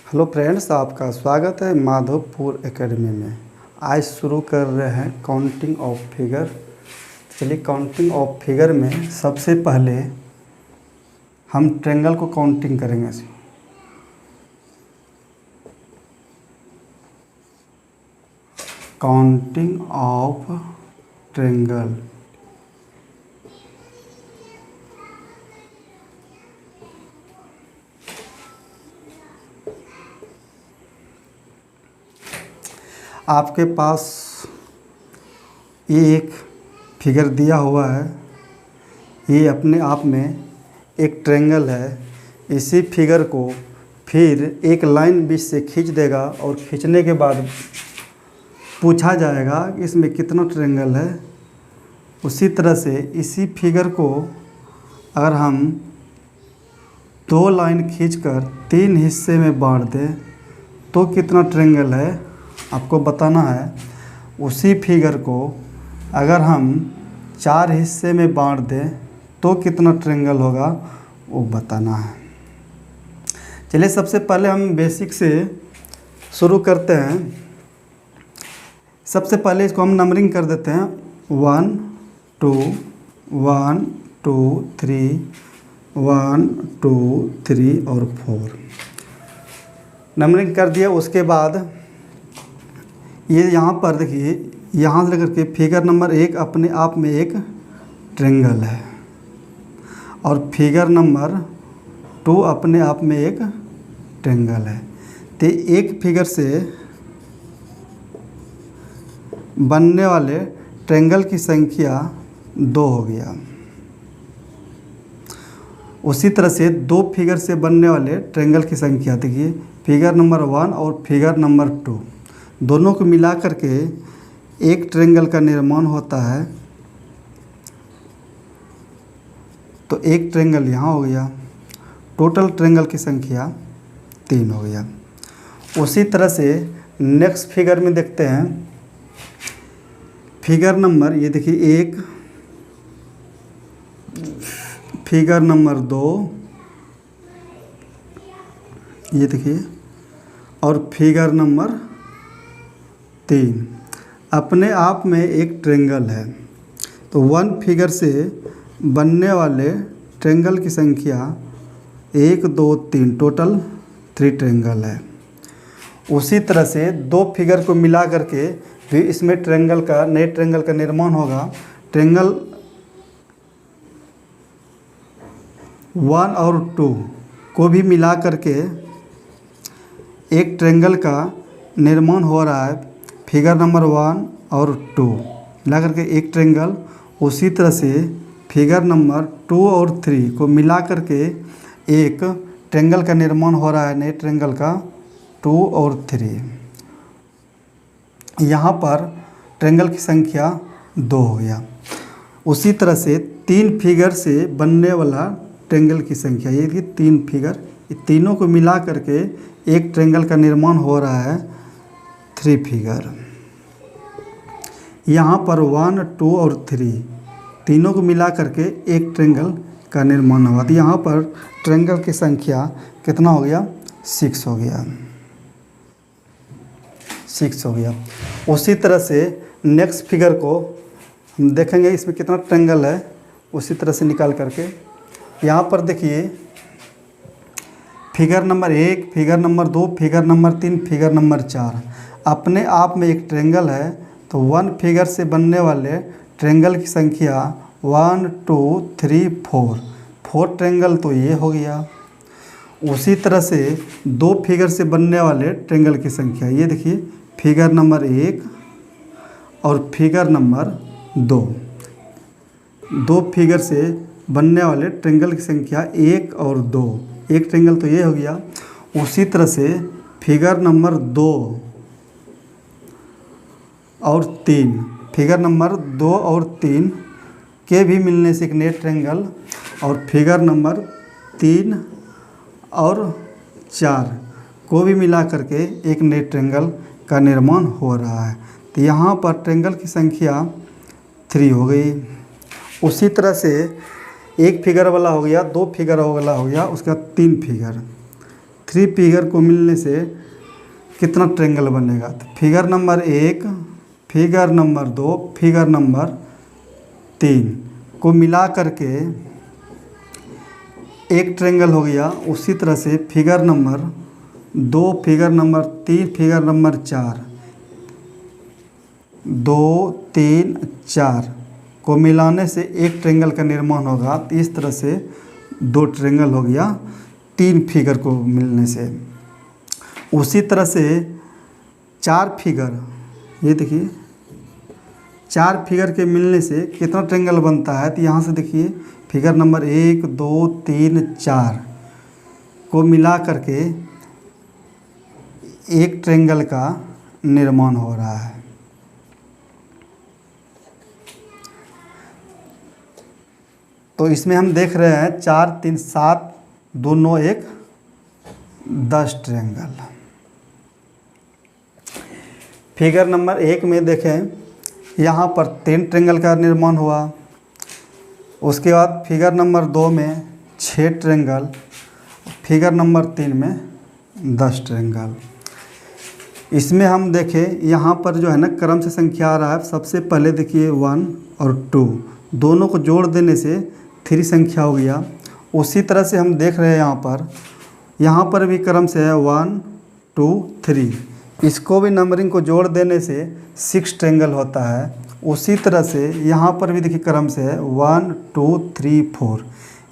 Hello friends, आपका स्वागत है माधवपुर एकेडमी में। आज शुरू कर रहे हैं काउंटिंग ऑफ फिगर। चलिए, काउंटिंग ऑफ फिगर में सबसे पहले हम ट्रेंगल को काउंटिंग करेंगे। Counting of triangle. आपके पास ये एक फिगर दिया हुआ है। ये अपने आप में एक ट्रेंगल है। इसी फिगर को फिर एक लाइन बीच से खींच देगा और खींचने के बाद पूछा जाएगा कि इसमें कितना ट्रेंगल है। उसी तरह से इसी फिगर को अगर हम दो लाइन खींचकर तीन हिस्से में बांट दें तो कितना ट्रेंगल है आपको बताना है। उसी फिगर को अगर हम चार हिस्से में बांट दें तो कितना ट्रेंगल होगा वो बताना है। चलिए, सबसे पहले हम बेसिक से शुरू करते हैं। सबसे पहले इसको हम नंबरिंग कर देते हैं 1 2 1 2 3 1 2 3 और 4 नंबरिंग कर दिया। उसके बाद ये यहाँ पर देखिए, यहाँ से लेकर के फिगर नंबर 1 अपने आप में एक ट्रेंगल है और फिगर नंबर 2 अपने आप में एक ट्रेंगल है। तो एक फिगर से बनने वाले ट्रेंगल की संख्या 2 हो गया। उसी तरह से दो फिगर से बनने वाले ट्रेंगल की संख्या देखिए, फिगर नंबर 1 और फिगर नंबर 2 दोनों को मिला करके एक ट्रेंगल का निर्माण होता है। तो एक ट्रेंगल यहाँ हो गया। टोटल ट्रेंगल की संख्या 3 हो गया। उसी तरह से नेक्स्ट फिगर में देखते हैं। फिगर नंबर ये देखिए 1, फिगर नंबर 2 ये देखिए, और फिगर नंबर 3 अपने आप में एक ट्रेंगल है। तो 1 फिगर से बनने वाले ट्रेंगल की संख्या 1 2 3 टोटल 3 ट्रेंगल है। उसी तरह से दो फिगर को मिला करके भी इसमें नए ट्रेंगल का निर्माण होगा। ट्रेंगल 1 और 2 को भी मिला करके एक ट्रेंगल का निर्माण हो रहा है। फिगर नंबर 1 और 2 मिला करके एक ट्रेंगल। उसी तरह से फिगर नंबर 2 और 3 को मिला करके एक ट्रेंगल का निर्माण हो रहा है, नए ट्रेंगल का 2 और 3। यहाँ पर ट्रेंगल की संख्या 2 हो गया। उसी तरह से 3 फिगर से बनने वाला ट्रेंगल की संख्या, ये कि 3 फिगर, ये तीनों को मिला करके एक ट्रेंगल का निर्माण हो रहा है 3 फिगर। यहाँ पर 1 2 और 3 तीनों को मिला करके एक ट्रेंगल का निर्माण हुआ। तो यहाँ पर ट्रेंगल की संख्या कितना हो गया? 6 हो गया। 6 हो गया। उसी तरह से नेक्स्ट फिगर को हम देखेंगे इसमें कितना ट्रेंगल है, उसी तरह से निकाल करके। यहाँ पर देखिए figure number 1, figure number 2, figure number 3, figure number 4 अपने आप में एक ट्रेंगल है। तो 1 फिगर से बनने वाले ट्रेंगल की संख्या 1 2 3 4 ट्रेंगल तो ये हो गया। उसी तरह से दो फिगर से बनने वाले ट्रेंगल की संख्या, ये देखिए फिगर नंबर 1 और फिगर नंबर 2 दो फिगर से बनने वाले ट्रेंगल की संख्या 1 और 2, एक ट्रेंगल तो ये हो गया। उसी तरह से फिगर नंबर 2 और 3, फिगर नंबर 2 और 3 के भी मिलने से एक नए ट्रेंगल, और फिगर नंबर 3 और 4 को भी मिला करके एक नए ट्रेंगल का निर्माण हो रहा है। तो यहाँ पर ट्रेंगल की संख्या 3 हो गई। उसी तरह से एक फिगर वाला हो गया, दो फिगर वाला हो गया, उसका 3 फिगर। थ्री फिगर को मिलने से कितना ट्रायंगल बनेगा। तो figure number 1, figure number 2, figure number 3 को मिला करके एक ट्रायंगल हो गया। उसी तरह से figure number 2, figure number 3, figure number 4, 2, 3, 4 को मिलाने से एक ट्रायंगल का निर्माण होगा। तो इस तरह से 2 ट्रायंगल हो गया 3 फिगर को मिलने से। उसी तरह से 4 फिगर, ये देखिए 4 फिगर के मिलने से कितना ट्रायंगल बनता है। तो यहाँ से देखिए फिगर नंबर 1, 2, 3, 4 को मिला करके एक ट्रायंगल का निर्माण हो रहा है। तो इसमें हम देख रहे हैं 4, 3, 7, 2, 9, 1, 10 ट्रायंगल। फिगर नंबर 1 में देखें, यहाँ पर 3 ट्रायंगल का निर्माण हुआ। उसके बाद फिगर नंबर 2 में 6 ट्रायंगल, फिगर नंबर 3 में 10 ट्रायंगल। इसमें हम देखें यहाँ पर जो है ना क्रम से संख्या आ रहा है। सबसे पहले देखिए 1 और 2 दोनों को जोड़ देने से 3 संख्या हो गया। उसी तरह से हम देख रहे हैं यहाँ पर भी क्रम से है 1, 2, 3। इसको भी नंबरिंग को जोड़ देने से 6 ट्रायंगल होता है। उसी तरह से यहाँ पर भी देखिए क्रम से है 1, 2, 3, 4।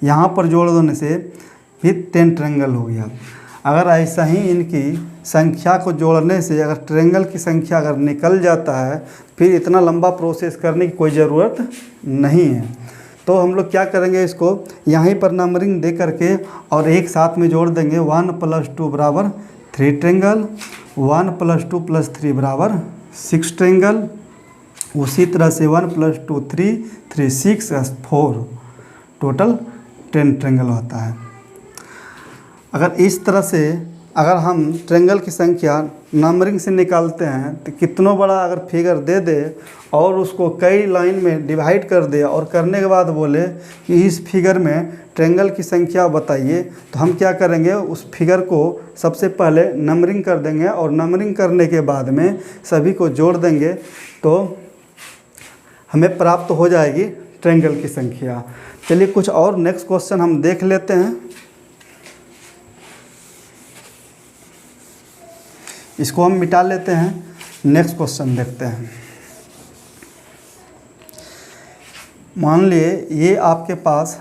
यहाँ पर जोड़ देने से भी 10 ट्रायंगल हो गया। अगर ऐसा ही इनकी संख्या को जोड़ने से अगर ट्रायंगल की संख्या अगर निकल जाता है, फिर इतना लंबा प्रोसेस करने की कोई ज़रूरत नहीं है। तो हम लोग क्या करेंगे, इसको यहीं पर नंबरिंग दे करके और एक साथ में जोड़ देंगे। 1 + 2 बराबर 3 ट्रायंगल, 1 + 2 + 3 बराबर 6 ट्रायंगल। उसी तरह से 1 + 2 3, 3 6 4, टोटल 10 ट्रायंगल होता है। अगर इस तरह से अगर हम ट्रायंगल की संख्या नंबरिंग से निकालते हैं तो कितना बड़ा अगर फिगर दे दे और उसको कई लाइन में डिवाइड कर दे और करने के बाद बोले कि इस फिगर में ट्रायंगल की संख्या बताइए, तो हम क्या करेंगे, उस फिगर को सबसे पहले नंबरिंग कर देंगे और नंबरिंग करने के बाद में सभी को जोड़ देंगे तो हमें प्राप्त हो जाएगी ट्रायंगल की संख्या। चलिए कुछ और नेक्स्ट क्वेश्चन हम देख लेते हैं। इसको हम मिटा लेते हैं, नेक्स्ट क्वेश्चन देखते हैं। मान लिए ये आपके पास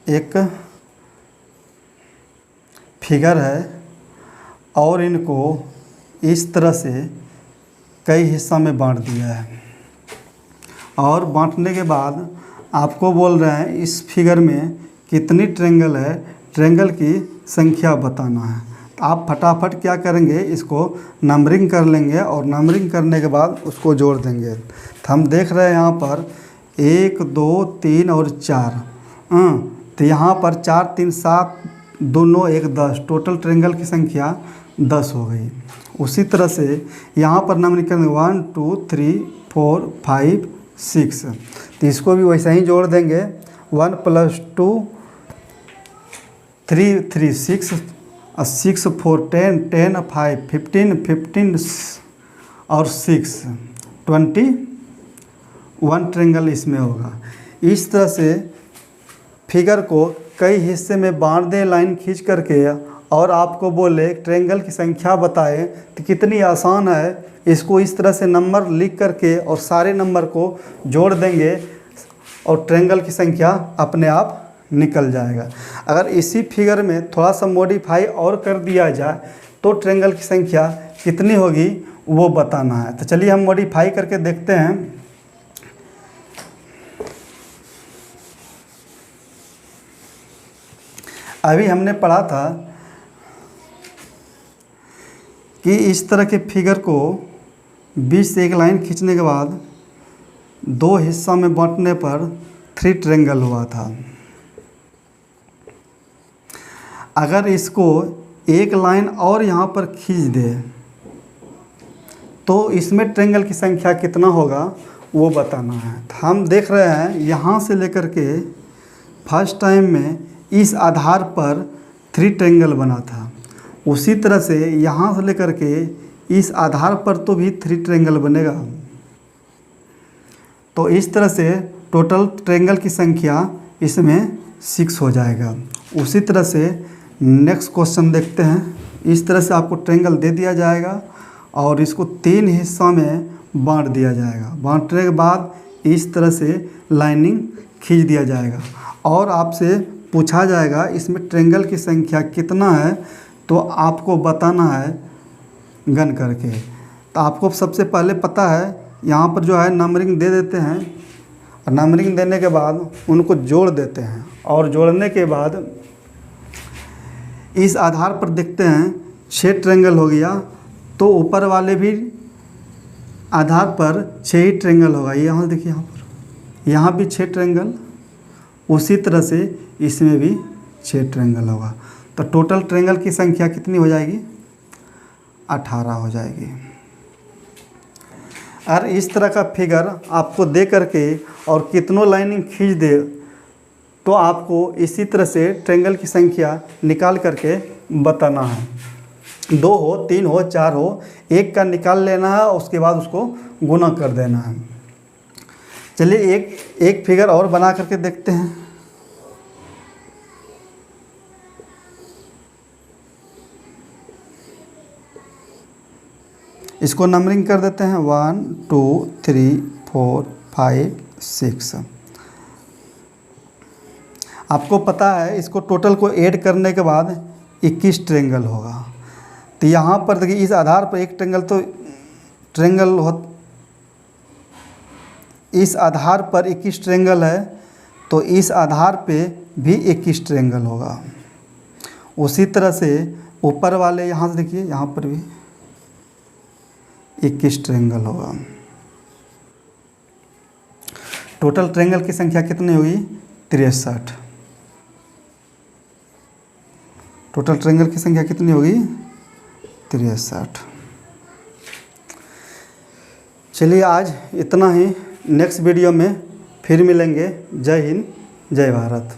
एक फिगर है और इनको इस तरह से कई हिस्सा में बांट दिया है और बांटने के बाद आपको बोल रहे हैं इस फिगर में कितनी ट्रायंगल है, ट्रायंगल की संख्या बताना है। आप फटाफट क्या करेंगे, इसको नंबरिंग कर लेंगे और नंबरिंग करने के बाद उसको जोड़ देंगे। तो हम देख रहे हैं यहाँ पर 1, 2, 3 और 4। तो यहाँ पर 4, 3, 7, 2, 9, 1, 10, टोटल ट्रायंगल की संख्या 10 हो गई। उसी तरह से यहाँ पर नंबरिंग करेंगे 1, 2, 3, 4, 5, 6। तो इसको भी वैसे ही जोड़ देंगे। 1 + 2 3, 3 6 6 4 10 10 5 15 15 और 6 21 ट्रायंगल इसमें होगा। इस तरह से फिगर को कई हिस्से में बांट दें लाइन खींच करके और आपको बोले ट्रायंगल की संख्या बताए तो कितनी आसान है। इसको इस तरह से नंबर लिख करके और सारे नंबर को जोड़ देंगे और ट्रायंगल की संख्या अपने आप निकल जाएगा। अगर इसी फिगर में थोड़ा सा मॉडिफाई और कर दिया जाए तो ट्रायंगल की संख्या कितनी होगी वो बताना है। तो चलिए हम मॉडिफाई करके देखते हैं। अभी हमने पढ़ा था कि इस तरह के फिगर को बीच से एक लाइन खींचने के बाद 2 हिस्सा में बांटने पर 3 ट्रायंगल हुआ था। अगर इसको एक लाइन और यहाँ पर खींच दे तो इसमें ट्रायंगल की संख्या कितना होगा वो बताना है। तो हम देख रहे हैं यहाँ से लेकर के फर्स्ट टाइम में इस आधार पर 3 ट्रायंगल बना था। उसी तरह से यहाँ से लेकर के इस आधार पर तो भी 3 ट्रायंगल बनेगा। तो इस तरह से टोटल ट्रायंगल की संख्या इसमें 6 हो जाएगा। उसी तरह से नेक्स्ट क्वेश्चन देखते हैं। इस तरह से आपको ट्रायंगल दे दिया जाएगा और इसको 3 हिस्सों में बांट दिया जाएगा। बांटने के बाद इस तरह से लाइनिंग खींच दिया जाएगा और आपसे पूछा जाएगा इसमें ट्रायंगल की संख्या कितना है, तो आपको बताना है गन करके। तो आपको सबसे पहले पता है, यहाँ पर जो है नंबरिंग दे देते हैं और नंबरिंग देने के बाद उनको जोड़ देते हैं और जोड़ने के बाद इस आधार पर देखते हैं 6 ट्रायंगल हो गया, तो ऊपर वाले भी आधार पर 6 ही ट्रायंगल होगा। यहाँ देखिए, यहाँ भी 6 ट्रायंगल, उसी तरह से इसमें भी 6 ट्रायंगल होगा। तो टोटल ट्रायंगल की संख्या कितनी हो जाएगी? 18 हो जाएगी। और इस तरह का फिगर आपको दे करके और कितनों लाइनिंग खींच दे, तो आपको इसी तरह से ट्रायंगल की संख्या निकाल करके बताना है। 2 हो, 3 हो, 4 हो, एक का निकाल लेना है, उसके बाद उसको गुना कर देना है। चलिए एक फिगर और बना करके देखते हैं। इसको नंबरिंग कर देते हैं 1 2 3 4 5 6। आपको पता है इसको टोटल को ऐड करने के बाद 21 ट्रायंगल होगा। तो यहाँ पर देखिए, इस आधार पर एक ट्रायंगल तो ट्रायंगल हो, इस आधार पर 21 ट्रायंगल है, तो इस आधार पे भी 21 ट्रायंगल होगा। उसी तरह से ऊपर वाले यहाँ से देखिए, यहाँ पर भी 21 ट्रायंगल होगा। टोटल ट्रायंगल की संख्या कितनी होगी? 63। टोटल ट्रायंगल की संख्या कितनी होगी? 63। चलिए आज इतना ही। नेक्स्ट वीडियो में फिर मिलेंगे। जय हिंद, जय भारत।